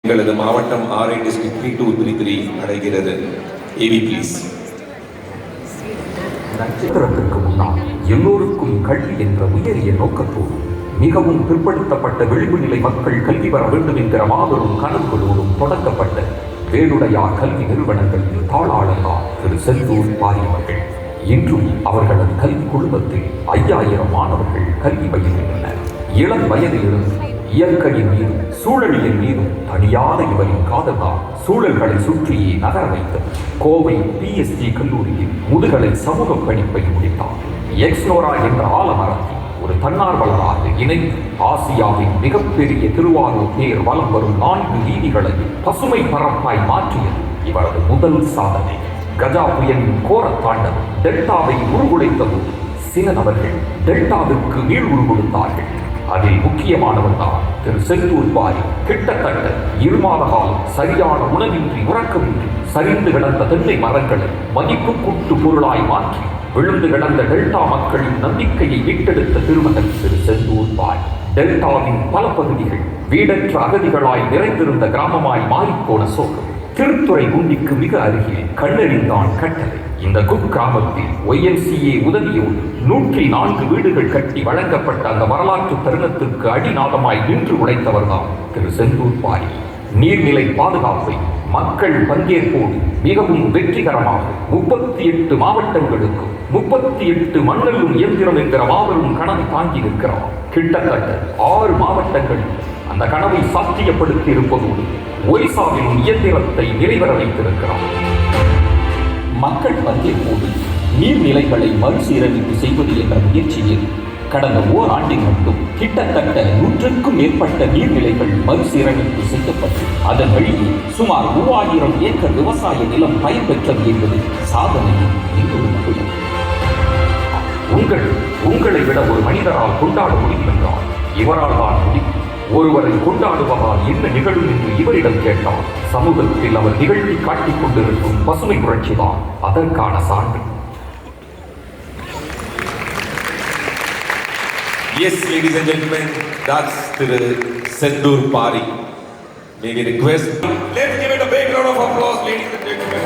எங்களது மாவட்டம் RI district 3233 அடைகிறது. AV please. நட்சத்திரத்திற்கு முன்னால் எல்லோருக்கும் கல்வி என்ற உயரிய நோக்கத்தோடு மிகவும் பிற்படுத்தப்பட்ட விளிம்பு நிலை மக்கள் கல்வி பெற வேண்டும் என்கிற மாபெரும் கனவுகளோடும் தொடங்கப்பட்ட வேலுடையார் கல்வி நிறுவனங்களின் தாளாளர் திரு செந்தூர் பாரியவர்கள். இன்றும் அவர்களது கல்வி குழுமத்தில் 5000 மாணவர்கள் கல்வி பயில்கின்றனர். இளம் வயதிலிருந்து இயற்கையின் மீதும் சூழலின் மீதும் தனியான இவரின் காதல்தான் சூழல்களை சுற்றியே நகர வைத்தது. கோவை PSG கல்லூரியில் முதுகலை சமூக படிப்பை முடித்தார். எக்ஸ்னோரா என்ற ஆலமரத்தில் ஒரு தன்னார்வலராக இணைந்து ஆசியாவின் மிகப்பெரிய திருவாரூர் தேர் வலம் வரும் 4 வீதிகளை பசுமை பரப்பாய் மாற்றியது இவரது முதல் சாதனை. கஜா புயலின் கோர தாண்டவம் டெல்டாவை உருகுலைத்தது. சில நபர்கள் டெல்டாவிற்கு மீள் உருவெடுத்தார்கள். அதில் முக்கியமானவர் தான் திரு செந்தூர் பாரி. கிட்டத்தட்ட 2 மாத காலம் சரியான உணவின்றி உறக்கமின்றி சரிந்து கிடந்த தென்னை மரங்களை மதிப்பு கூட்டு பொருளாய் மாற்றி விழுந்து கிடந்த டெல்டா மக்களின் நம்பிக்கையை மீட்டெடுத்த திருமகன் திரு செந்தூர் பாரி. டெல்டாவின் பல பகுதிகள் வீடற்ற அகதிகளாய் நிறைந்திருந்த கிராமமாய் மாறிப்போன சோகம். திருத்துறை குண்டிக்கு மிக அருகில் கண்ணெறிந்தான் கட்டளை. இந்த குக்கிராமத்தில் YMCA உதவியோடு 104 வீடுகள் கட்டி வழங்கப்பட்ட அந்த வரலாற்று தருணத்திற்கு அடிநாதமாய் நின்று உழைத்தவர்தான் திரு செந்தூர் பாரி. நீர்நிலை பாதுகாப்பை மக்கள் பங்கேற்போடு மிகவும் வெற்றிகரமாக 38 மாவட்டங்களுக்கும் 38 மண்ணெல்லும் இயந்திரம் என்கிற மாபெரும் கனவை தாங்கி நிற்கிறார். கிட்டத்தட்ட 6 மாவட்டங்களில் அந்த கனவை சாத்தியப்படுத்தி இருப்பதோடு ஒரிசாவின் இயந்திரத்தை நிறைவேற வைத்திருக்கிறார். மக்கள் பங்கேற்போடு நீர்நிலைகளை மறுசீரமைப்பு செய்வது என்ற முயற்சியில் கடந்த ஓராண்டில் மட்டும் கிட்டத்தட்ட 100க்கும் மேற்பட்ட நீர்நிலைகள் மறுசீரமைப்பு செய்யப்பட்டு அதன் வழியே சுமார் 3000 ஏக்கர் விவசாய நிலம் பயன்பெற்றது என்பது சாதனையில் இன்னொரு மகிழ்ச்சி. உங்களை விட ஒரு மனிதரால் கொண்டாட முடியும் என்றால் இவரால் தான் முடியும். ஒருவரை கொண்டாடுவதால் என்ன நிகழும் என்று இவரிடம் கேட்டால் சமூகத்தில் அவர் நிகழ்த்தி காட்டிக் கொண்டிருக்கும் பசுமை புரட்சி தான் அதற்கான சான்று. Yes, ladies and gentlemen, that's Thiru Sendur Pari. May we request? Let's give it a big round of applause, ladies and gentlemen.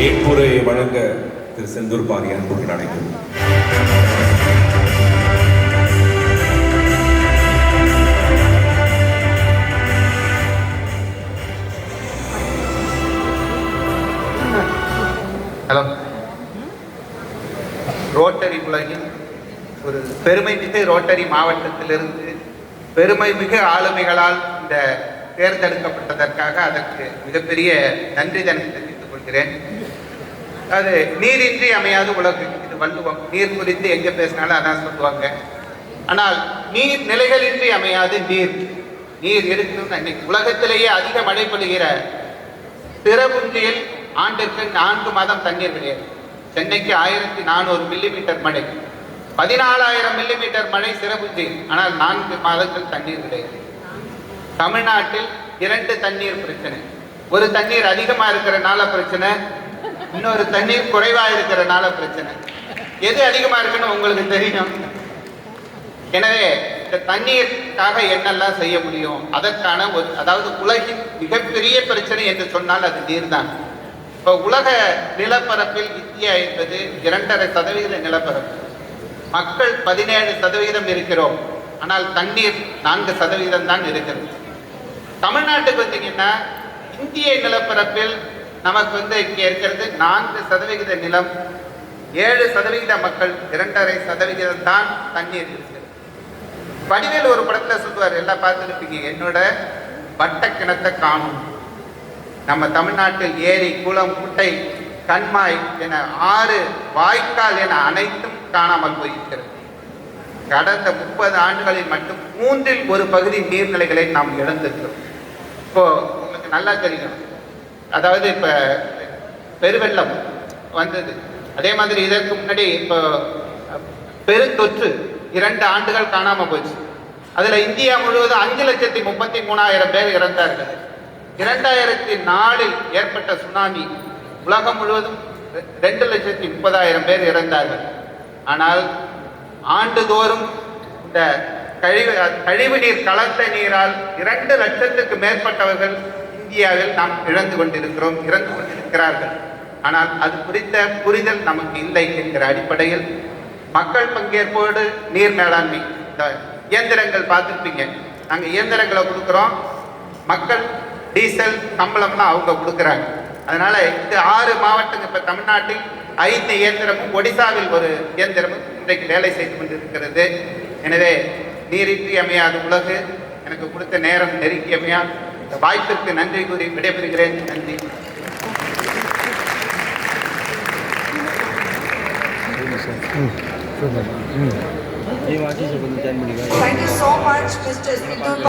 ஏற்புரையை வழங்க திரு செந்தூர் பாரி அன்புடன் அழைக்கிறோம். ஹலோ. ரோட்டரி உலகில் ஒரு பெருமைமிகு ரோட்டரி மாவட்டத்திலிருந்து பெருமைமிகு ஆளுமைகளால் இந்த தேர்ந்தெடுக்கப்பட்டதற்காக அதற்கு மிகப்பெரிய நன்றி தெரிவித்துக் கொள்கிறேன். அது நீரின்றி அமையாது உலகு, இது வள்ளுவம். நீர் குறித்து எங்கே பேசினாலும் அதான் சொல்லுவாங்க. ஆனால் நீர் நிலைகளின்றி அமையாது நீர். நீர் இருக்கும். இன்னைக்கு உலகத்திலேயே அதிக மழை பொழிகிற சிறப்புஞ்சியில் ஆண்டிற்கு 4 மாதம் தண்ணீர் கிடையாது. சென்னைக்கு 1400 மில்லிமீட்டர் மழை, 14000 மில்லிமீட்டர் மழை சிறப்புஞ்சியில். ஆனால் 4 மாதங்கள் தண்ணீர் கிடையாது. தமிழ்நாட்டில் 2 தண்ணீர் பிரச்சனை. ஒரு தண்ணீர் அதிகமாக இருக்கிறனால பிரச்சனை, இன்னொரு தண்ணீர் குறைவாக இருக்கிறனால பிரச்சனை. எது அதிகமாக இருக்குன்னு உங்களுக்கு தெரியும். எனவே இந்த தண்ணீருக்காக என்னெல்லாம் செய்ய முடியும், அதற்கான அதாவது உலகின் மிகப்பெரிய பிரச்சனை என்று சொன்னால் அது நீர் தான். இப்போ உலக நிலப்பரப்பில் இந்தியா என்பது 2.5% நிலப்பரப்பு. மக்கள் 17% இருக்கிறோம். ஆனால் தண்ணீர் 4% தான் இருக்கிறது. தமிழ்நாட்டுக்கு வந்தீங்கன்னா இந்திய நிலப்பரப்பில் நமக்கு இங்கே இருக்கிறது 4% நிலம், 7% மக்கள் 2.5% தான் தண்ணீர் இருக்கிறது. வடிவேல் ஒரு படத்துல சொல்லுவார், எல்லாம் பார்த்துருப்பீங்க, என்னோட வட்ட கிணத்தை காணும். நம்ம தமிழ்நாட்டில் ஏரி, குளம், குட்டை, கண்மாய் என 6 வாய்க்கால் என அனைத்தும் காணாமல் போயிருக்கிறது. கடந்த 30 ஆண்டுகளில் மட்டும் 1/3 பகுதி நீர்நிலைகளை நாம் இழந்திருக்கிறோம். இப்போ உங்களுக்கு நல்லா தெரியும், அதாவது இப்போ பெருவெள்ளம் வந்தது, அதே மாதிரி இதற்கு முன்னாடி இப்போ பெருந்தொற்று 2 ஆண்டுகள் காணாமல் போச்சு. அதில் இந்தியா முழுவதும் 5,33,000 பேர் இறந்தார்கள். 2004 ஏற்பட்ட சுனாமி உலகம் முழுவதும் 2,30,000 பேர் இறந்தார்கள். ஆனால் ஆண்டுதோறும் இந்த கழிவு நீர் கலந்த நீரால் 2 லட்சத்துக்கு மேற்பட்டவர்கள் இந்தியாவில் நாம் இறந்து கொண்டிருக்கிறார்கள். ஆனால் அது குறித்த புரிதல் நமக்கு இல்லை என்கிற அடிப்படையில் மக்கள் பங்கேற்போடு நீர் மேலாண்மை, இந்த இயந்திரங்கள் பார்த்துருப்பீங்க, நாங்கள் இயந்திரங்களை கொடுக்குறோம், மக்கள் டீசல் சம்பளம்லாம் அவங்க கொடுக்குறாங்க. அதனால இந்த 6 மாவட்டங்கள், இப்போ தமிழ்நாட்டில் 5 இயந்திரமும், ஒடிசாவில் ஒரு இயந்திரமும் இன்றைக்கு வேலை செய்து கொண்டிருக்கிறது. எனவே நீரின்றி அமையாத உலகு, எனக்கு கொடுத்த நேரம் நெருங்கியமையா, இந்த வாய்ப்பிற்கு நன்றி கூறி விடைபெறுகிறேன். நன்றி. Thank you so much, Mr. Sindhu